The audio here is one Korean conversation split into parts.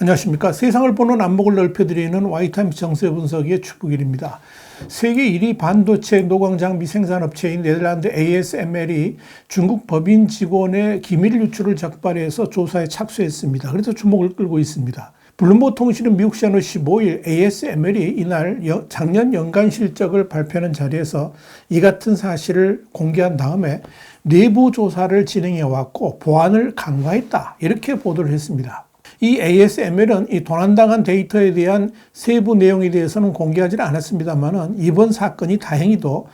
안녕하십니까. 세상을 보는 안목을 넓혀드리는 와이타임스 정세 분석의 추부길입니다. 세계 1위 반도체 노광 장비 생산업체인 네덜란드 ASML이 중국 법인 직원의 기밀 유출을 적발해서 조사에 착수했습니다. 그래서 주목을 끌고 있습니다. 블룸버그 통신은 미국 시간으로 15일 ASML이 이날 작년 연간 실적을 발표하는 자리에서 이 같은 사실을 공개한 다음에 내부 조사를 진행해 왔고 보안을 강화했다, 이렇게 보도를 했습니다. 이 ASML은 이 도난당한 데이터에 대한 세부 내용에 대해서는 공개하지 않았습니다만 이번 사건이 다행히도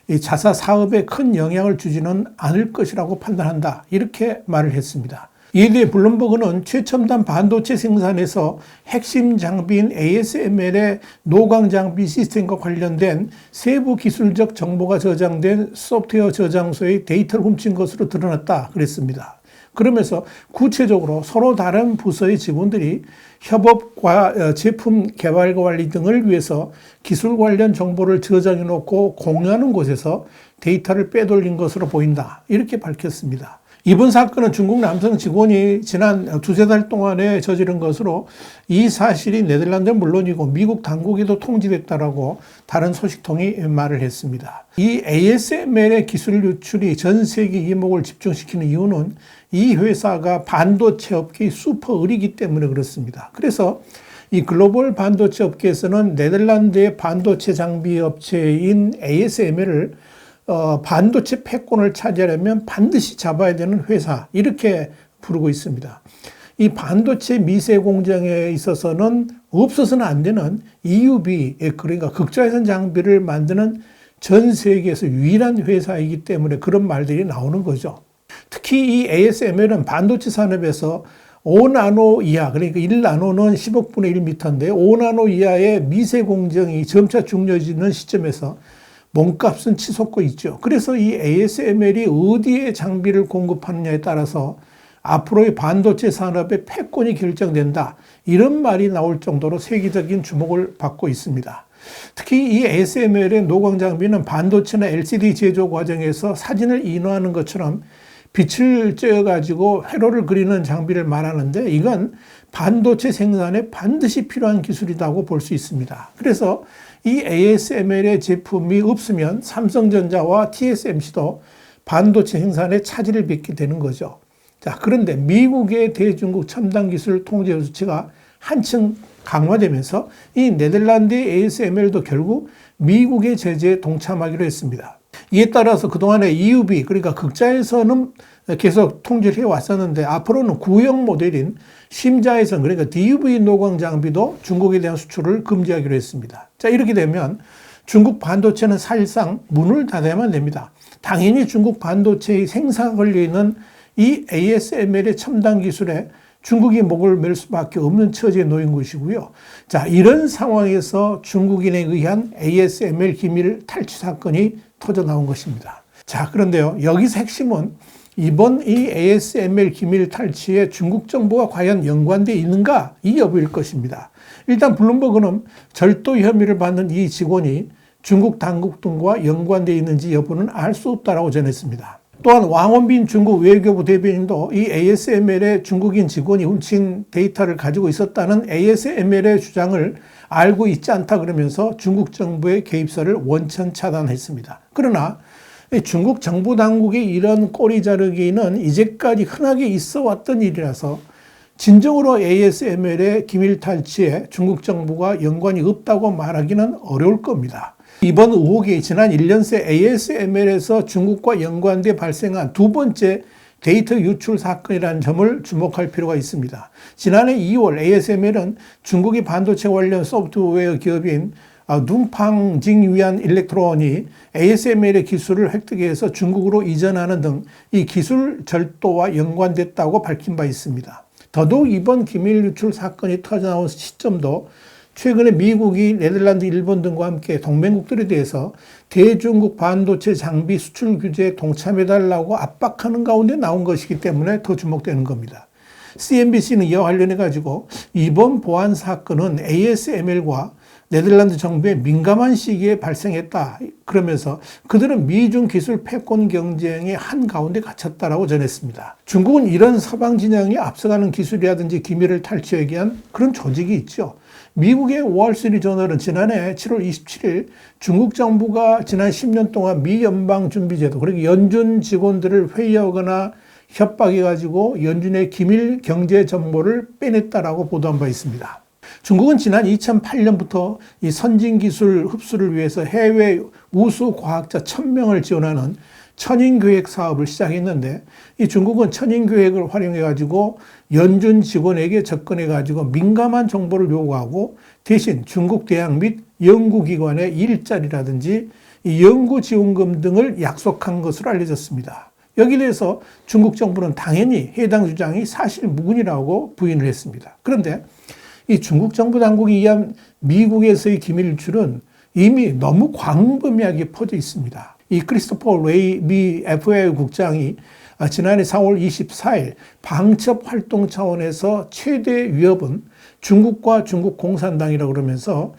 이 자사 사업에 큰 영향을 주지는 않을 것이라고 판단한다, 이렇게 말을 했습니다. 이에 대해 블룸버그는 최첨단 반도체 생산에서 핵심 장비인 ASML의 노광 장비 시스템과 관련된 세부 기술적 정보가 저장된 소프트웨어 저장소의 데이터를 훔친 것으로 드러났다, 그랬습니다. 그러면서 구체적으로 서로 다른 부서의 직원들이 협업과 제품 개발 관리 등을 위해서 기술 관련 정보를 저장해 놓고 공유하는 곳에서 데이터를 빼돌린 것으로 보인다, 이렇게 밝혔습니다. 이번 사건은 중국 남성 직원이 지난 두세 달 동안에 저지른 것으로 이 사실이 네덜란드는 물론이고 미국 당국에도 통지됐다라고 다른 소식통이 말을 했습니다. 이 ASML의 기술 유출이 전 세계 이목을 집중시키는 이유는 이 회사가 반도체 업계의 슈퍼 을이기 때문에 그렇습니다. 그래서 이 글로벌 반도체 업계에서는 네덜란드의 반도체 장비 업체인 ASML을 반도체 패권을 차지하려면 반드시 잡아야 되는 회사, 이렇게 부르고 있습니다. 이 반도체 미세 공정에 있어서는 없어서는 안 되는 EUV, 그러니까 극자외선 장비를 만드는 전 세계에서 유일한 회사이기 때문에 그런 말들이 나오는 거죠. 특히 이 ASML은 반도체 산업에서 5나노 이하, 그러니까 1나노는 10억분의 1m인데 5나노 이하의 미세 공정이 점차 중요해지는 시점에서 몸값은 치솟고 있죠. 그래서 이 ASML이 어디에 장비를 공급하느냐에 따라서 앞으로의 반도체 산업의 패권이 결정된다, 이런 말이 나올 정도로 세계적인 주목을 받고 있습니다. 특히 이 ASML의 노광 장비는 반도체나 LCD 제조 과정에서 사진을 인화하는 것처럼 빛을 쬐어가지고 회로를 그리는 장비를 말하는데 이건 반도체 생산에 반드시 필요한 기술이라고 볼 수 있습니다. 그래서 이 ASML의 제품이 없으면 삼성전자와 TSMC도 반도체 생산에 차질을 빚게 되는 거죠. 자, 그런데 미국의 대중국 첨단 기술 통제 조치가 한층 강화되면서 이 네덜란드의 ASML도 결국 미국의 제재에 동참하기로 했습니다. 이에 따라서 그동안의 EUV, 그러니까 극자에서는 계속 통제를 해왔었는데 앞으로는 구형 모델인 심자에선, 그러니까 DUV 노광 장비도 중국에 대한 수출을 금지하기로 했습니다. 자, 이렇게 되면 중국 반도체는 사실상 문을 닫아야만 됩니다. 당연히 중국 반도체의 생사가 걸려있는 이 ASML의 첨단 기술에 중국이 목을 맬 수밖에 없는 처지에 놓인 것이고요. 자, 이런 상황에서 중국인에 의한 ASML 기밀 탈취 사건이 터져 나온 것입니다. 자, 그런데요, 여기서 핵심은 이번 이 ASML 기밀 탈취에 중국 정부가 과연 연관되어 있는가, 이 여부일 것입니다. 일단 블룸버그는 절도 혐의를 받는 이 직원이 중국 당국 등과 연관되어 있는지 여부는 알 수 없다라고 전했습니다. 또한 왕원빈 중국 외교부 대변인도 이 ASML의 중국인 직원이 훔친 데이터를 가지고 있었다는 ASML의 주장을 알고 있지 않다 그러면서 중국 정부의 개입사를 원천 차단했습니다. 그러나 중국 정부 당국의 이런 꼬리 자르기는 이제까지 흔하게 있어 왔던 일이라서 진정으로 ASML의 기밀 탈취에 중국 정부가 연관이 없다고 말하기는 어려울 겁니다. 이번 의혹이 지난 1년 새 ASML에서 중국과 연관돼 발생한 두 번째 데이터 유출 사건이라는 점을 주목할 필요가 있습니다. 지난해 2월 ASML은 중국의 반도체 관련 소프트웨어 기업인 눈팡징 위안 일렉트론이 ASML의 기술을 획득해서 중국으로 이전하는 등 이 기술 절도와 연관됐다고 밝힌 바 있습니다. 더더욱 이번 기밀 유출 사건이 터져나온 시점도 최근에 미국이 네덜란드, 일본 등과 함께 동맹국들에 대해서 대중국 반도체 장비 수출 규제에 동참해달라고 압박하는 가운데 나온 것이기 때문에 더 주목되는 겁니다. CNBC는 이와 관련해 가지고 이번 보안 사건은 ASML과 네덜란드 정부의 민감한 시기에 발생했다. 그러면서 그들은 미중 기술 패권 경쟁의 한가운데 갇혔다라고 전했습니다. 중국은 이런 서방 진영이 앞서가는 기술이라든지 기밀을 탈취하기 위한 그런 조직이 있죠. 미국의 월스트리트저널은 지난해 7월 27일 중국 정부가 지난 10년 동안 미 연방준비제도 그리고 연준 직원들을 회유하거나 협박해가지고 연준의 기밀 경제 정보를 빼냈다라고 보도한 바 있습니다. 중국은 지난 2008년부터 이 선진 기술 흡수를 위해서 해외 우수 과학자 1000명을 지원하는 천인교획 사업을 시작했는데 이 중국은 천인교획을 활용해가지고 연준 직원에게 접근해가지고 민감한 정보를 요구하고 대신 중국 대학 및 연구기관의 일자리라든지 이 연구지원금 등을 약속한 것으로 알려졌습니다. 여기에 대해서 중국 정부는 당연히 해당 주장이 사실무근이라고 부인을 했습니다. 그런데 이 중국 정부 당국이 의한 미국에서의 기밀 유출은 이미 너무 광범위하게 퍼져 있습니다. 이 크리스토퍼 레이 미 FBI 국장이 지난해 4월 24일 방첩 활동 차원에서 최대 위협은 중국과 중국 공산당이라고 그러면서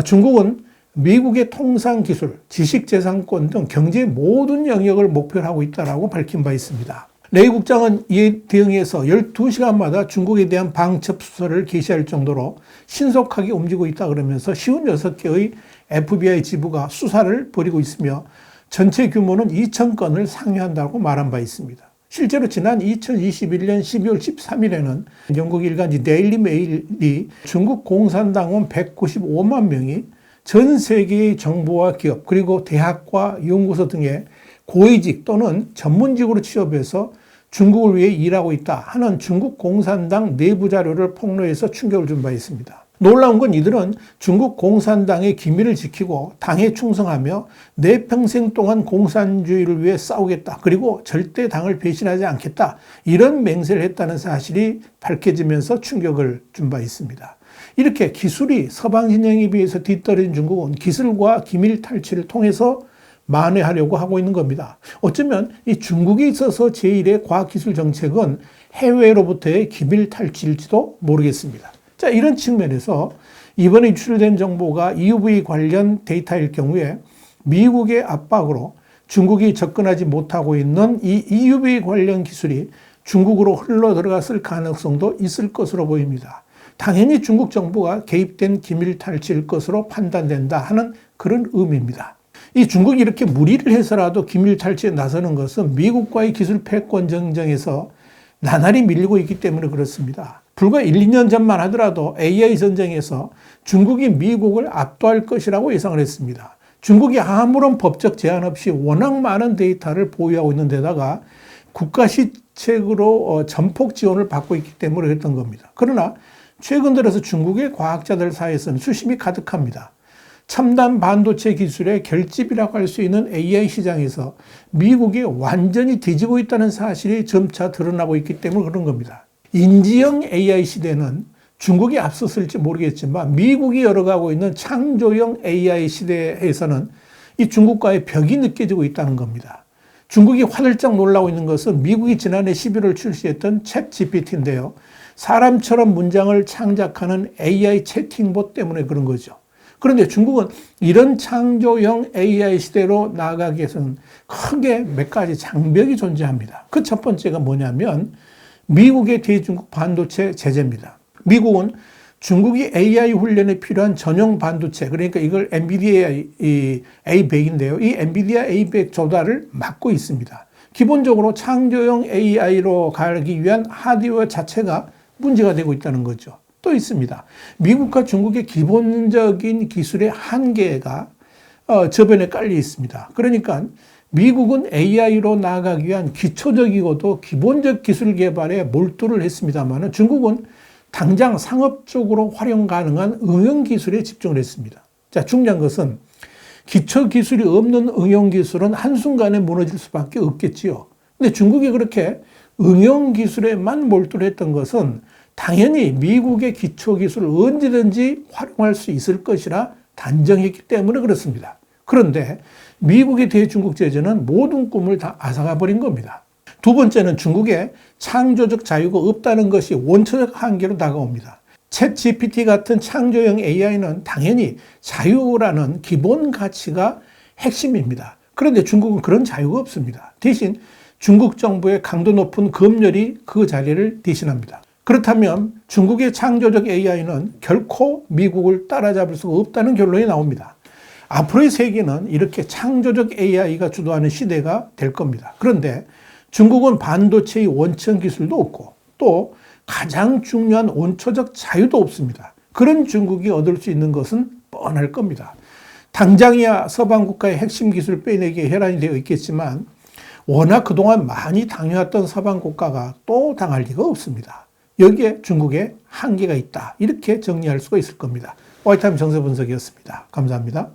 중국은 미국의 통상기술, 지식재산권 등 경제 모든 영역을 목표로 하고 있다고 밝힌 바 있습니다. 레이 국장은 이에 대응해서 12시간마다 중국에 대한 방첩 수사를 개시할 정도로 신속하게 움직이고 있다 그러면서 56개의 FBI 지부가 수사를 벌이고 있으며 전체 규모는 2,000건을 상회한다고 말한 바 있습니다. 실제로 지난 2021년 12월 13일에는 영국 일간지 데일리 메일이 중국 공산당원 195만 명이 전 세계의 정부와 기업 그리고 대학과 연구소 등의 고위직 또는 전문직으로 취업해서 중국을 위해 일하고 있다 하는 중국 공산당 내부 자료를 폭로해서 충격을 준 바 있습니다. 놀라운 건 이들은 중국 공산당의 기밀을 지키고 당에 충성하며 내 평생 동안 공산주의를 위해 싸우겠다. 그리고 절대 당을 배신하지 않겠다. 이런 맹세를 했다는 사실이 밝혀지면서 충격을 준 바 있습니다. 이렇게 기술이 서방 진영에 비해서 뒤떨어진 중국은 기술과 기밀 탈취를 통해서 만회하려고 하고 있는 겁니다. 어쩌면 이 중국에 있어서 제1의 과학기술 정책은 해외로부터의 기밀 탈취일지도 모르겠습니다. 자, 이런 측면에서 이번에 유출된 정보가 EUV 관련 데이터일 경우에 미국의 압박으로 중국이 접근하지 못하고 있는 이 EUV 관련 기술이 중국으로 흘러 들어갔을 가능성도 있을 것으로 보입니다. 당연히 중국 정부가 개입된 기밀 탈취일 것으로 판단된다 하는 그런 의미입니다. 이 중국이 이렇게 무리를 해서라도 기밀 탈취에 나서는 것은 미국과의 기술 패권 전쟁에서 나날이 밀리고 있기 때문에 그렇습니다. 불과 1, 2년 전만 하더라도 AI 전쟁에서 중국이 미국을 압도할 것이라고 예상을 했습니다. 중국이 아무런 법적 제한 없이 워낙 많은 데이터를 보유하고 있는 데다가 국가 시책으로 전폭 지원을 받고 있기 때문에 그랬던 겁니다. 그러나 최근 들어서 중국의 과학자들 사이에서는 수심이 가득합니다. 첨단 반도체 기술의 결집이라고 할 수 있는 AI 시장에서 미국이 완전히 뒤지고 있다는 사실이 점차 드러나고 있기 때문에 그런 겁니다. 인지형 AI 시대는 중국이 앞섰을지 모르겠지만 미국이 열어가고 있는 창조형 AI 시대에서는 이 중국과의 벽이 느껴지고 있다는 겁니다. 중국이 화들짝 놀라고 있는 것은 미국이 지난해 11월 출시했던 챗GPT인데요. 사람처럼 문장을 창작하는 AI 채팅봇 때문에 그런 거죠. 그런데 중국은 이런 창조형 AI 시대로 나아가기 위해서는 크게 몇 가지 장벽이 존재합니다. 그 첫 번째가 뭐냐면 미국의 대중국 반도체 제재입니다. 미국은 중국이 AI 훈련에 필요한 전용 반도체, 그러니까 이걸 엔비디아 A100인데요. 이 엔비디아 A100 조달을 막고 있습니다. 기본적으로 창조형 AI로 가기 위한 하드웨어 자체가 문제가 되고 있다는 거죠. 또 있습니다. 미국과 중국의 기본적인 기술의 한계가 저변에 깔려 있습니다. 그러니까 미국은 AI로 나아가기 위한 기초적이고도 기본적 기술 개발에 몰두를 했습니다만 중국은 당장 상업적으로 활용 가능한 응용 기술에 집중을 했습니다. 자, 중요한 것은 기초 기술이 없는 응용 기술은 한순간에 무너질 수밖에 없겠지요. 근데 중국이 그렇게 응용 기술에만 몰두를 했던 것은 당연히 미국의 기초 기술을 언제든지 활용할 수 있을 것이라 단정했기 때문에 그렇습니다. 그런데 미국의 대중국 제재는 모든 꿈을 다 앗아가 버린 겁니다. 두 번째는 중국에 창조적 자유가 없다는 것이 원초적 한계로 다가옵니다. 챗 GPT 같은 창조형 AI는 당연히 자유라는 기본 가치가 핵심입니다. 그런데 중국은 그런 자유가 없습니다. 대신 중국 정부의 강도 높은 검열이 그 자리를 대신합니다. 그렇다면 중국의 창조적 AI는 결코 미국을 따라잡을 수가 없다는 결론이 나옵니다. 앞으로의 세계는 이렇게 창조적 AI가 주도하는 시대가 될 겁니다. 그런데 중국은 반도체의 원천 기술도 없고 또 가장 중요한 원초적 자유도 없습니다. 그런 중국이 얻을 수 있는 것은 뻔할 겁니다. 당장이야 서방 국가의 핵심 기술 빼내기에 혈안이 되어 있겠지만 워낙 그동안 많이 당해왔던 서방 국가가 또 당할 리가 없습니다. 여기에 중국의 한계가 있다. 이렇게 정리할 수가 있을 겁니다. 와이타임 정세 분석이었습니다. 감사합니다.